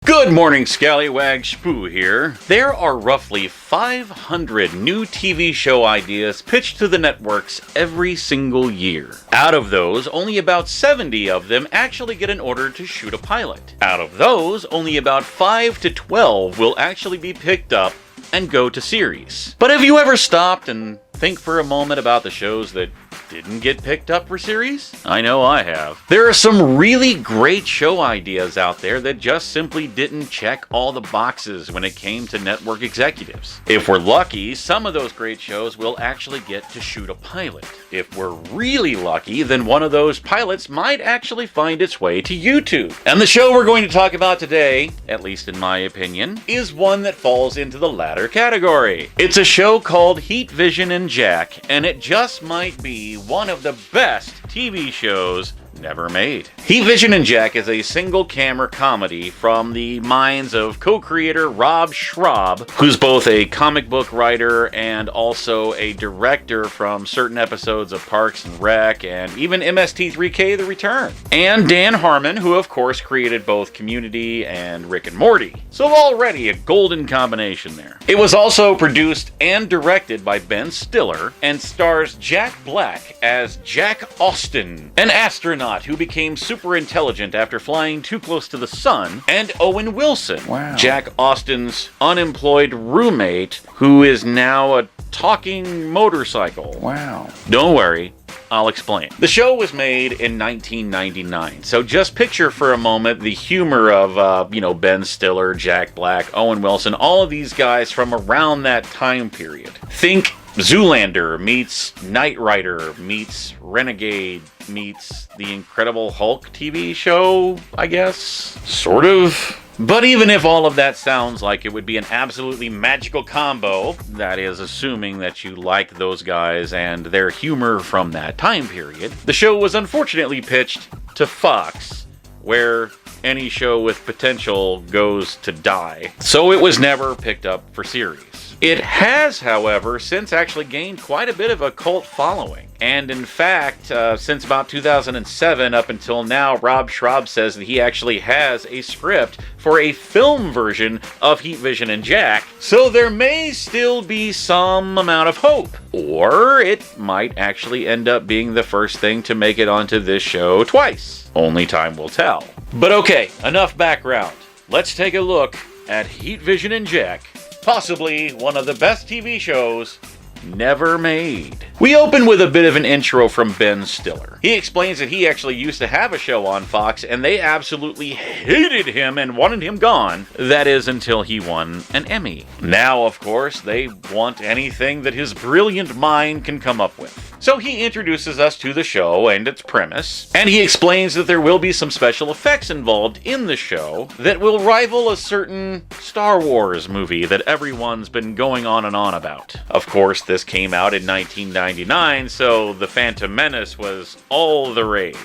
Good morning, Skallywags. Shpoo here. There are roughly 500 new TV show ideas pitched to the networks every single year. Out of those, only about 70 of them actually get an order to shoot a pilot. Out of those, only about 5 to 12 will actually be picked up and go to series. But have you ever stopped and think for a moment about the shows that didn't get picked up for series? I know I have. There are some really great show ideas out there that just simply didn't check all the boxes when it came to network executives. If we're lucky, some of those great shows will actually get to shoot a pilot. If we're really lucky, then one of those pilots might actually find its way to YouTube. And the show we're going to talk about today, at least in my opinion, is one that falls into the latter category. It's a show called Heat Vision and Jack, and it just might be one of the best TV shows never made. Heat Vision and Jack is a single-camera comedy from the minds of co-creator Rob Schrab, who's both a comic book writer and also a director from certain episodes of Parks and Rec and even MST3K The Return. And Dan Harmon, who of course created both Community and Rick and Morty. So already a golden combination there. It was also produced and directed by Ben Stiller and stars Jack Black as Jack Austin, an astronaut who became super intelligent after flying too close to the sun, and Owen Wilson, Jack Austin's unemployed roommate, who is now a talking motorcycle. Wow. Don't worry, I'll explain. The show was made in 1999, so just picture for a moment the humor of, Ben Stiller, Jack Black, Owen Wilson, all of these guys from around that time period. Think Zoolander meets Knight Rider meets Renegade meets The Incredible Hulk TV show, I guess? Sort of. But even if all of that sounds like it would be an absolutely magical combo, that is assuming that you like those guys and their humor from that time period, the show was unfortunately pitched to Fox, where any show with potential goes to die. So it was never picked up for series. It has, however, since actually gained quite a bit of a cult following. And in fact, since about 2007 up until now, Rob Schrab says that he actually has a script for a film version of Heat Vision and Jack, so there may still be some amount of hope. Or it might actually end up being the first thing to make it onto this show twice. Only time will tell. But okay, enough background. Let's take a look at Heat Vision and Jack, possibly one of the best TV shows never made. We open with a bit of an intro from Ben Stiller. He explains that he actually used to have a show on Fox and they absolutely hated him and wanted him gone. That is until he won an Emmy. Now, of course, they want anything that his brilliant mind can come up with. So he introduces us to the show and its premise, and he explains that there will be some special effects involved in the show that will rival a certain Star Wars movie that everyone's been going on and on about. Of course, this came out in 1999, so The Phantom Menace was all the rage.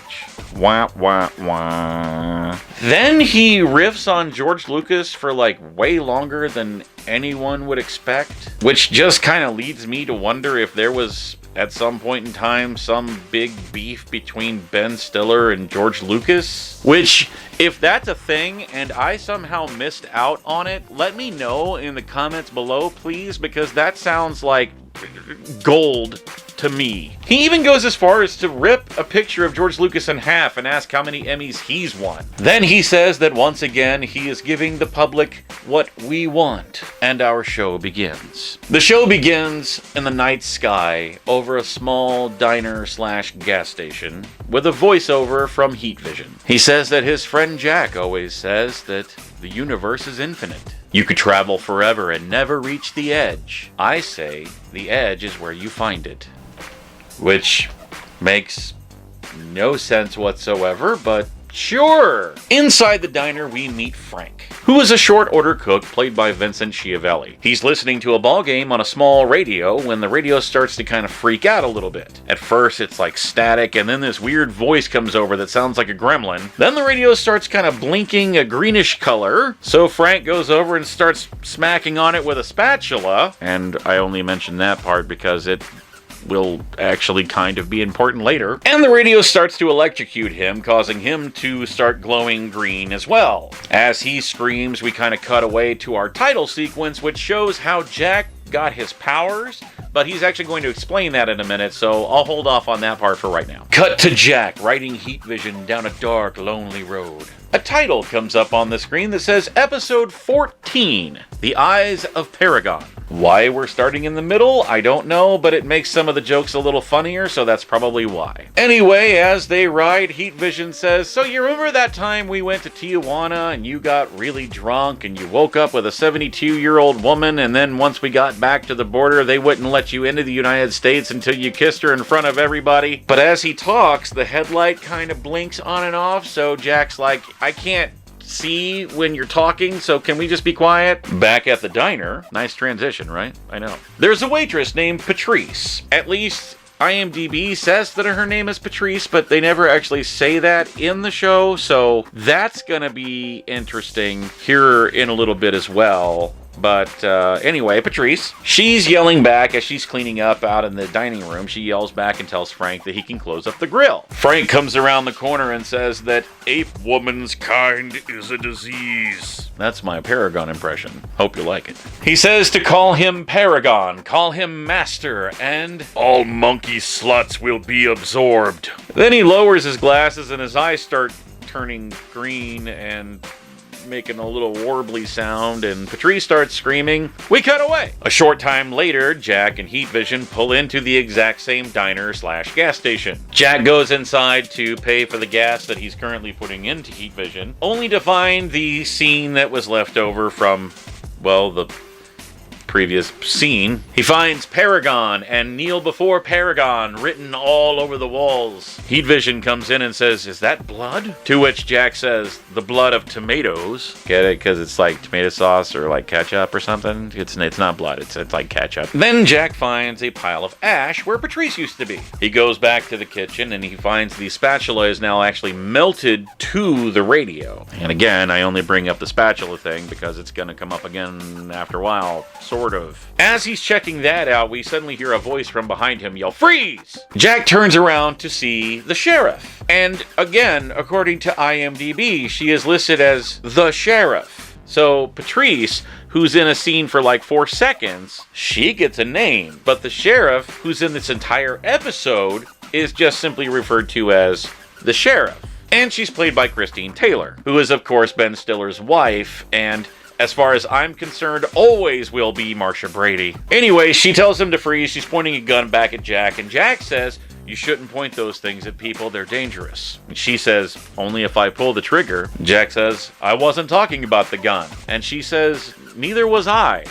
Wah, wah, wah. Then he riffs on George Lucas for like way longer than anyone would expect, which just kind of leads me to wonder if there was, at some point in time, some big beef between Ben Stiller and George Lucas. Which, if that's a thing and I somehow missed out on it, let me know in the comments below, please, because that sounds like gold to me. He even goes as far as to rip a picture of George Lucas in half and ask how many Emmys he's won. Then he says that once again he is giving the public what we want, and our show begins. The show begins in the night sky over a small diner/gas station with a voiceover from Heat Vision. He says that his friend Jack always says that the universe is infinite. You could travel forever and never reach the edge. I say the edge is where you find it. Which makes no sense whatsoever, but sure. Inside the diner, we meet Frank, who is a short order cook played by Vincent Schiavelli. He's listening to a ball game on a small radio when the radio starts to kind of freak out a little bit. At first, it's like static, and then this weird voice comes over that sounds like a gremlin. Then the radio starts kind of blinking a greenish color, so Frank goes over and starts smacking on it with a spatula. And I only mention that part because it will actually kind of be important later. And the radio starts to electrocute him, causing him to start glowing green as well. As he screams, we kind of cut away to our title sequence, which shows how Jack got his powers, but he's actually going to explain that in a minute, so I'll hold off on that part for right now. Cut to Jack riding heat vision down a dark, lonely road. A title comes up on the screen that says Episode 14, The Eyes of Paragon. Why we're starting in the middle, I don't know, but it makes some of the jokes a little funnier, so that's probably why. Anyway, as they ride, Heat Vision says, so you remember that time we went to Tijuana and you got really drunk and you woke up with a 72-year-old woman, and then once we got back to the border, they wouldn't let you into the United States until you kissed her in front of everybody? But as he talks, the headlight kind of blinks on and off, so Jack's like, I can't see when you're talking, so can we just be quiet? Back at the diner. Nice transition, right? I know. There's a waitress named Patrice. At least IMDb says that her name is Patrice, but they never actually say that in the show, so that's gonna be interesting here in a little bit as well. But anyway, Patrice, she's yelling back as she's cleaning up out in the dining room. She yells back and tells Frank that he can close up the grill. Frank comes around the corner and says that ape woman's kind is a disease. That's my Paragon impression. Hope you like it. He says to call him Paragon, call him Master, and all monkey sluts will be absorbed. Then he lowers his glasses and his eyes start turning green and making a little warbly sound, and Patrice starts screaming. We cut away. A short time later, Jack and Heat Vision pull into the exact same diner/gas station. Jack goes inside to pay for the gas that he's currently putting into Heat Vision, only to find the scene that was left over from, well, the previous scene. He finds Paragon and kneel before Paragon written all over the walls. Heat Vision comes in and says, is that blood? To which Jack says, the blood of tomatoes. Get it? Because it's like tomato sauce or like ketchup or something. It's not blood. It's like ketchup. Then Jack finds a pile of ash where Patrice used to be. He goes back to the kitchen and he finds the spatula is now actually melted to the radio. And again, I only bring up the spatula thing because it's going to come up again after a while, sort of. As he's checking that out, we suddenly hear a voice from behind him yell, freeze! Jack turns around to see the sheriff. And again, according to IMDb, she is listed as the sheriff. So Patrice, who's in a scene for like 4 seconds, she gets a name. But the sheriff, who's in this entire episode, is just simply referred to as the sheriff. And she's played by Christine Taylor, who is of course Ben Stiller's wife, and as far as I'm concerned, always will be Marsha Brady. Anyway, she tells him to freeze. She's pointing a gun back at Jack, and Jack says, you shouldn't point those things at people, they're dangerous. And she says, only if I pull the trigger. Jack says, I wasn't talking about the gun. And she says, neither was I.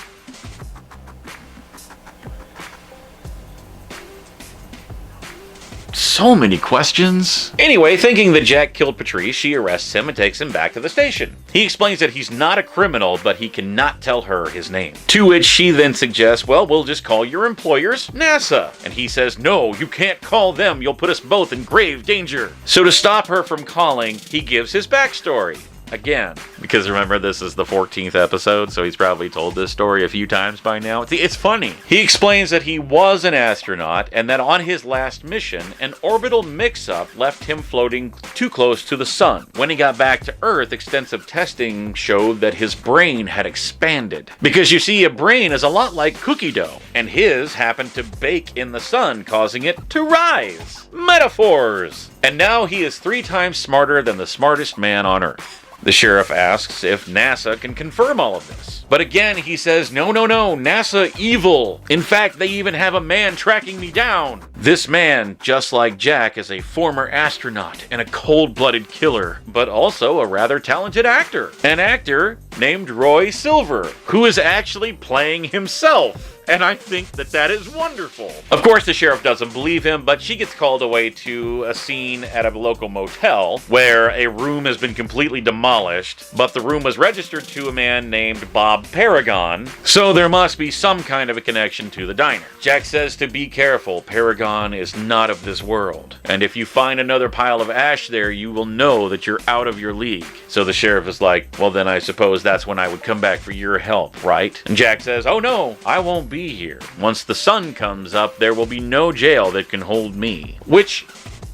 So many questions. Anyway, thinking that Jack killed Patrice, she arrests him and takes him back to the station. He explains that he's not a criminal, but he cannot tell her his name. To which she then suggests, well, we'll just call your employers NASA. And he says, no, you can't call them. You'll put us both in grave danger. So to stop her from calling, he gives his backstory. Again, because remember, this is the 14th episode, so he's probably told this story a few times by now. It's funny. He explains that he was an astronaut and that on his last mission, an orbital mix-up left him floating too close to the sun. When he got back to Earth, extensive testing showed that his brain had expanded. Because you see, a brain is a lot like cookie dough, and his happened to bake in the sun, causing it to rise. Metaphors! And now he is 3 times smarter than the smartest man on Earth. The sheriff asks if NASA can confirm all of this. But again, he says, no, NASA evil. In fact, they even have a man tracking me down. This man, just like Jack, is a former astronaut and a cold-blooded killer, but also a rather talented actor. An actor named Roy Silver, who is actually playing himself. And I think that that is wonderful. Of course, the sheriff doesn't believe him, but she gets called away to a scene at a local motel where a room has been completely demolished, but the room was registered to a man named Bob Paragon, so there must be some kind of a connection to the diner. Jack says to be careful, Paragon is not of this world, and if you find another pile of ash there, you will know that you're out of your league. So the sheriff is like, well then I suppose that's when I would come back for your help, right? And Jack says, oh no, I won't be here. Once the sun comes up, there will be no jail that can hold me. Which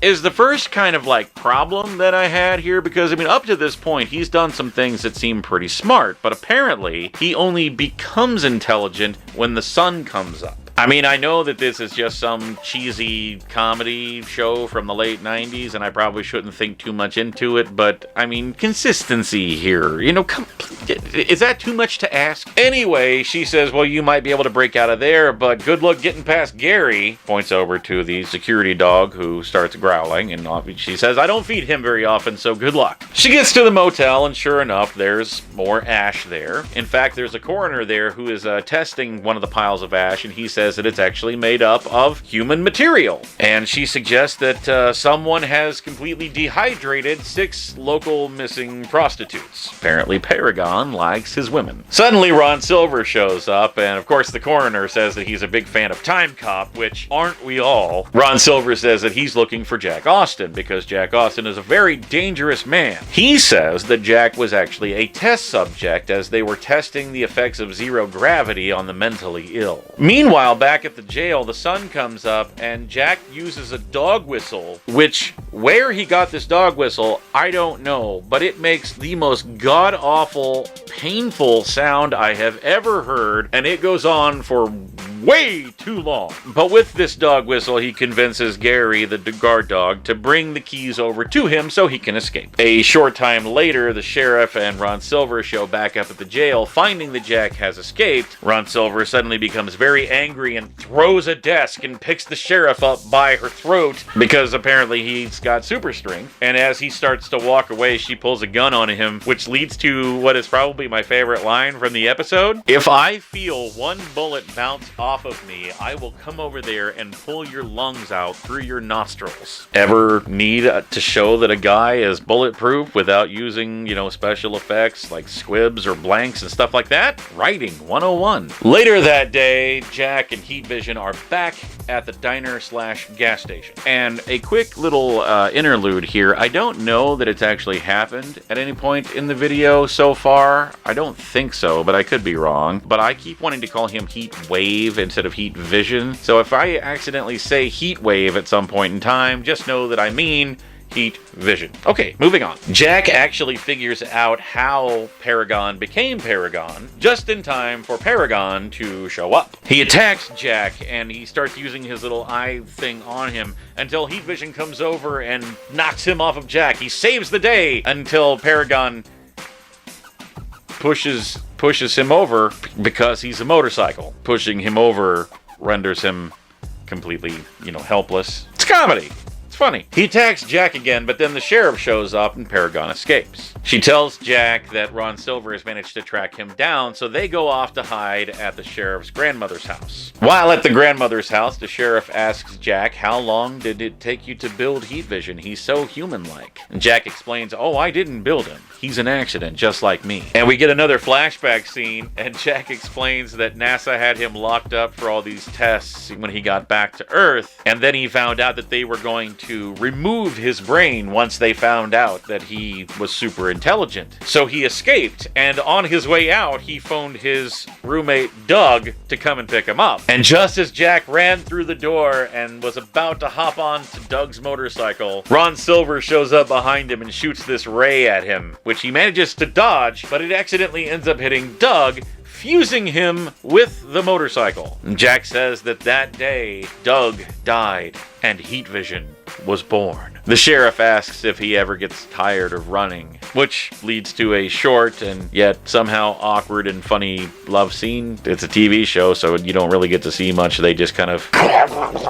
is the first kind of like problem that I had here, because I mean, up to this point, he's done some things that seem pretty smart, but apparently he only becomes intelligent when the sun comes up. I mean, I know that this is just some cheesy comedy show from the late 90s, and I probably shouldn't think too much into it, but, I mean, consistency here. You know, is that too much to ask? Anyway, she says, well, you might be able to break out of there, but good luck getting past Gary. Points over to the security dog, who starts growling, and she says, I don't feed him very often, so good luck. She gets to the motel, and sure enough, there's more ash there. In fact, there's a coroner there who is testing one of the piles of ash, and he says that it's actually made up of human material. And she suggests that someone has completely dehydrated 6 local missing prostitutes. Apparently Paragon likes his women. Suddenly Ron Silver shows up, and of course the coroner says that he's a big fan of Time Cop, which aren't we all? Ron Silver says that he's looking for Jack Austin because Jack Austin is a very dangerous man. He says that Jack was actually a test subject as they were testing the effects of zero gravity on the mentally ill. Meanwhile, back at the jail, the sun comes up and Jack uses a dog whistle, which, where he got this dog whistle, I don't know, but it makes the most god-awful, painful sound I have ever heard, and it goes on for way too long. But with this dog whistle, he convinces Gary, the guard dog, to bring the keys over to him so he can escape. A short time later, the sheriff and Ron Silver show back up at the jail, finding that Jack has escaped. Ron Silver suddenly becomes very angry and throws a desk and picks the sheriff up by her throat because apparently he's got super strength. And as he starts to walk away, she pulls a gun on him, which leads to what is probably my favorite line from the episode. If I feel one bullet bounce off of me, I will come over there and pull your lungs out through your nostrils. Ever need to show that a guy is bulletproof without using, you know, special effects like squibs or blanks and stuff like that? Writing 101. Later that day, Jack and Heat Vision are back at the diner/gas station. And a quick little interlude here. I don't know that it's actually happened at any point in the video so far. I don't think so, but I could be wrong. But I keep wanting to call him Heat Wave instead of Heat Vision. So if I accidentally say Heat Wave at some point in time, just know that I mean Heat Vision. Okay, moving on. Jack actually figures out how Paragon became Paragon just in time for Paragon to show up. He attacks Jack and he starts using his little eye thing on him until Heat Vision comes over and knocks him off of Jack. He saves the day until Paragon pushes him over because he's a motorcycle. Pushing him over renders him completely, you know, helpless. It's comedy. Funny. He attacks Jack again, but then the sheriff shows up and Paragon escapes. She tells Jack that Ron Silver has managed to track him down, so they go off to hide at the sheriff's grandmother's house. While at the grandmother's house, the sheriff asks Jack, how long did it take you to build Heat Vision? He's so human-like. And Jack explains, oh, I didn't build him. He's an accident, just like me. And we get another flashback scene, and Jack explains that NASA had him locked up for all these tests when he got back to Earth, and then he found out that they were going to remove his brain once they found out that he was super intelligent. So he escaped, and on his way out, he phoned his roommate Doug to come and pick him up. And just as Jack ran through the door and was about to hop on to Doug's motorcycle, Ron Silver shows up behind him and shoots this ray at him, which he manages to dodge, but it accidentally ends up hitting Doug, fusing him with the motorcycle. And Jack says that that day, Doug died and Heat Vision was born. The sheriff asks if he ever gets tired of running, which leads to a short and yet somehow awkward and funny love scene. It's a TV show, so you don't really get to see much. They just kind of...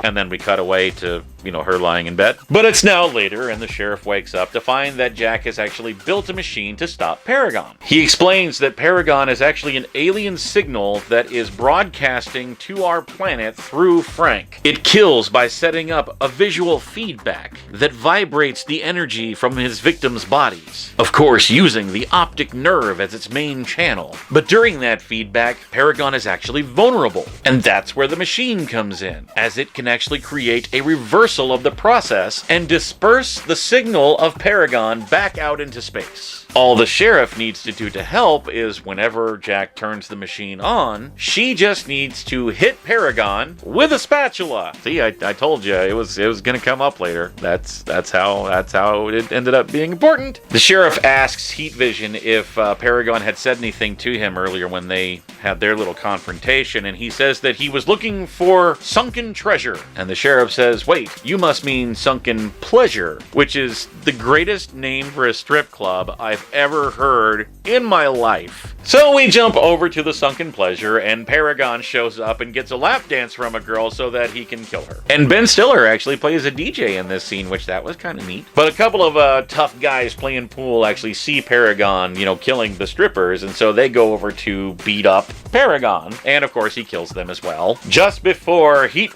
and then we cut away to, you know, her lying in bed. But it's now later, and the sheriff wakes up to find that Jack has actually built a machine to stop Paragon. He explains that Paragon is actually an alien signal that is broadcasting to our planet through Frank. It kills by setting up a visual feedback that vibrates the energy from his victims' bodies. Of course, using the optic nerve as its main channel. But during that feedback, Paragon is actually vulnerable. And that's where the machine comes in, as it can actually create a reverse reversal of the process and disperse the signal of Paragon back out into space. All the sheriff needs to do to help is whenever Jack turns the machine on, she just needs to hit Paragon with a spatula. See, I told you it was gonna come up later. That's how it ended up being important. The sheriff asks Heat Vision if Paragon had said anything to him earlier when they had their little confrontation, and he says that he was looking for sunken treasure. And the sheriff says, "Wait, you must mean sunken pleasure," which is the greatest name for a strip club I've ever heard in my life. So we jump over to the sunken pleasure, and Paragon shows up and gets a lap dance from a girl so that he can kill her. And Ben Stiller actually plays a DJ in this scene, which that was kind of neat. But a couple of tough guys playing pool actually see Paragon, killing the strippers, and so they go over to beat up Paragon. And of course he kills them as well. Just before Heat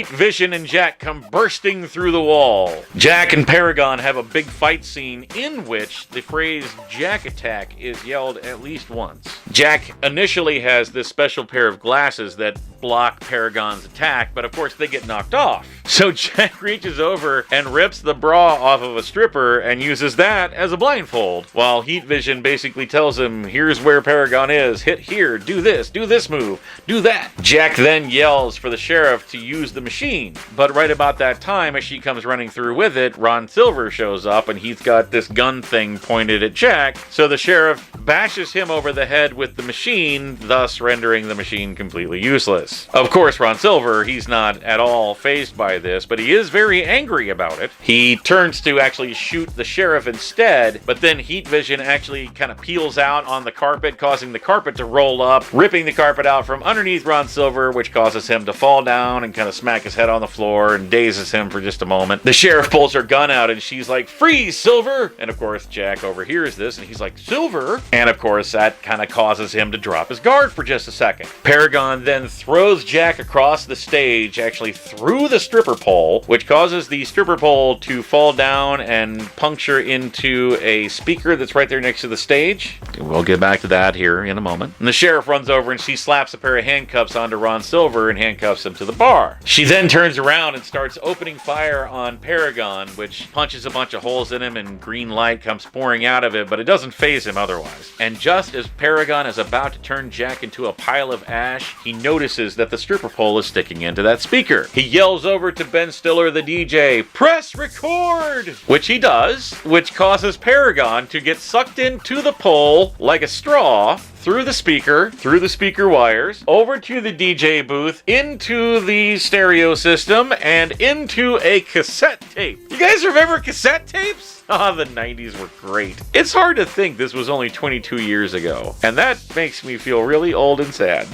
Vision and Jack come bursting through the wall. Jack and Paragon have a big fight scene in which the phrase Jack attack is yelled at least once. Jack initially has this special pair of glasses that block Paragon's attack, but of course they get knocked off. So Jack reaches over and rips the bra off of a stripper and uses that as a blindfold, while Heat Vision basically tells him, here's where Paragon is, hit here, do this move, do that. Jack then yells for the sheriff to use the machine, but right about that time, as she comes running through with it, Ron Silver shows up and he's got this gun thing pointed at Jack, so the sheriff bashes him over the head with the machine, thus rendering the machine completely useless. Of course, Ron Silver, he's not at all fazed by this, but he is very angry about it. He turns to actually shoot the sheriff instead, but then Heat Vision actually kind of peels out on the carpet, causing the carpet to roll up, ripping the carpet out from underneath Ron Silver, which causes him to fall down and kind of smack his head on the floor and dazes him for just a moment. The sheriff pulls her gun out and she's like, "Freeze, Silver!" And of course, Jack overhears this and he's like, "Silver?" And of course, that kind of causes him to drop his guard for just a second. Paragon then throws Jack across the stage, actually through the stripper pole, which causes the stripper pole to fall down and puncture into a speaker that's right there next to the stage. We'll get back to that here in a moment. And the sheriff runs over and she slaps a pair of handcuffs onto Ron Silver and handcuffs him to the bar. She then turns around and starts opening fire on Paragon, which punches a bunch of holes in him and green light comes pouring out of it, but it doesn't faze him otherwise. And just as Paragon is about to turn Jack into a pile of ash, he notices that the stripper pole is sticking into that speaker. He yells over to Ben Stiller, the DJ, "Press record!" Which he does, which causes Paragon to get sucked into the pole like a straw, through the speaker wires, over to the DJ booth, into the stereo system, and into a cassette tape. You guys remember cassette tapes? The 90s were great. It's hard to think this was only 22 years ago, and that makes me feel really old and sad.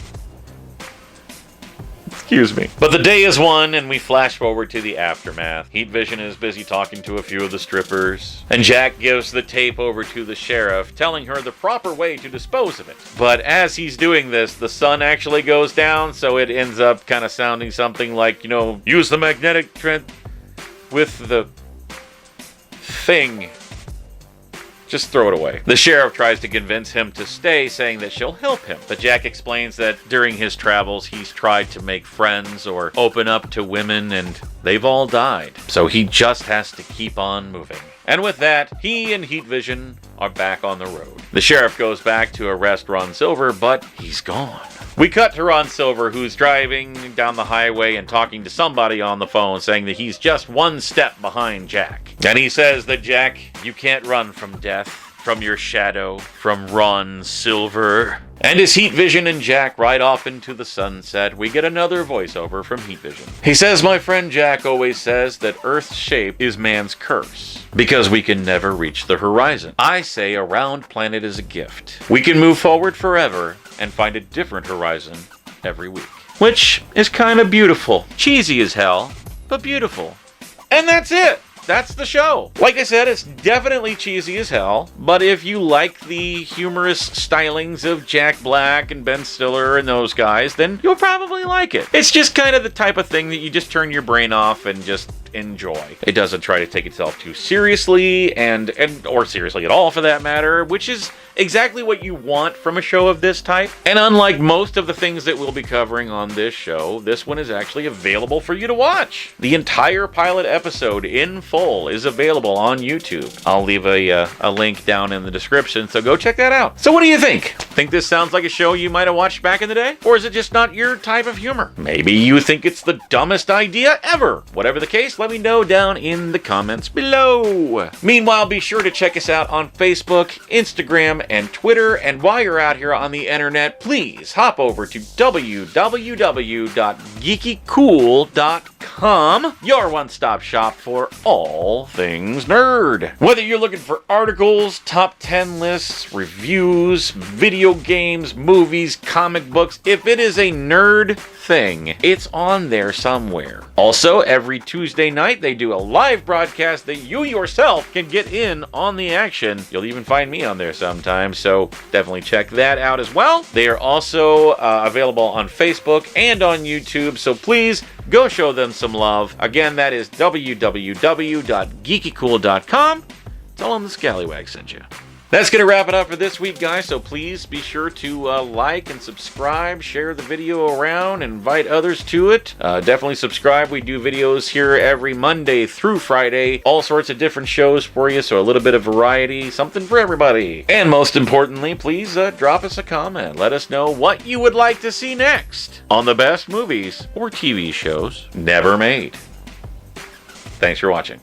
Excuse me. But the day is won, and we flash forward to the aftermath. Heat Vision is busy talking to a few of the strippers, and Jack gives the tape over to the sheriff, telling her the proper way to dispose of it. But as he's doing this, the sun actually goes down, so it ends up kind of sounding something like, use the magnetic trend with the thing. Just throw it away. The sheriff tries to convince him to stay, saying that she'll help him. But Jack explains that during his travels, he's tried to make friends or open up to women, and they've all died. So he just has to keep on moving. And with that, he and Heat Vision are back on the road. The sheriff goes back to arrest Ron Silver, but he's gone. We cut to Ron Silver, who's driving down the highway and talking to somebody on the phone, saying that he's just one step behind Jack. And he says that, Jack, you can't run from death, from your shadow, from Ron Silver. And as Heat Vision and Jack ride off into the sunset, we get another voiceover from Heat Vision. He says, "My friend Jack always says that Earth's shape is man's curse, because we can never reach the horizon. I say a round planet is a gift. We can move forward forever and find a different horizon every week." Which is kind of beautiful. Cheesy as hell, but beautiful. And that's it. That's the show. Like I said, it's definitely cheesy as hell, but if you like the humorous stylings of Jack Black and Ben Stiller and those guys, then you'll probably like it. It's just kind of the type of thing that you just turn your brain off and just enjoy. It doesn't try to take itself too seriously, or seriously at all for that matter, which is exactly what you want from a show of this type. And unlike most of the things that we'll be covering on this show, this one is actually available for you to watch. The entire pilot episode in full is available on YouTube. I'll leave a link down in the description, so go check that out. So what do you think? Think this sounds like a show you might have watched back in the day? Or is it just not your type of humor? Maybe you think it's the dumbest idea ever. Whatever the case, let me know down in the comments below. Meanwhile, be sure to check us out on Facebook, Instagram, and Twitter. And while you're out here on the internet, please hop over to www.geekycool.com, your one-stop shop for all things nerd. Whether you're looking for articles, top 10 lists, reviews, video games, movies, comic books, if it is a nerd thing, it's on there somewhere. Also, every Tuesday night, they do a live broadcast that you yourself can get in on the action. You'll even find me on there sometimes, so definitely check that out as well. They are also available on Facebook and on YouTube, so please go show them some love. Again, that is www.geekycool.com. Tell them the Skallywags sent you. That's going to wrap it up for this week, guys, so please be sure to like and subscribe, share the video around, and invite others to it. Definitely subscribe. We do videos here every Monday through Friday. All sorts of different shows for you, so a little bit of variety, something for everybody. And most importantly, please drop us a comment. Let us know what you would like to see next on the best movies or TV shows never made. Thanks for watching.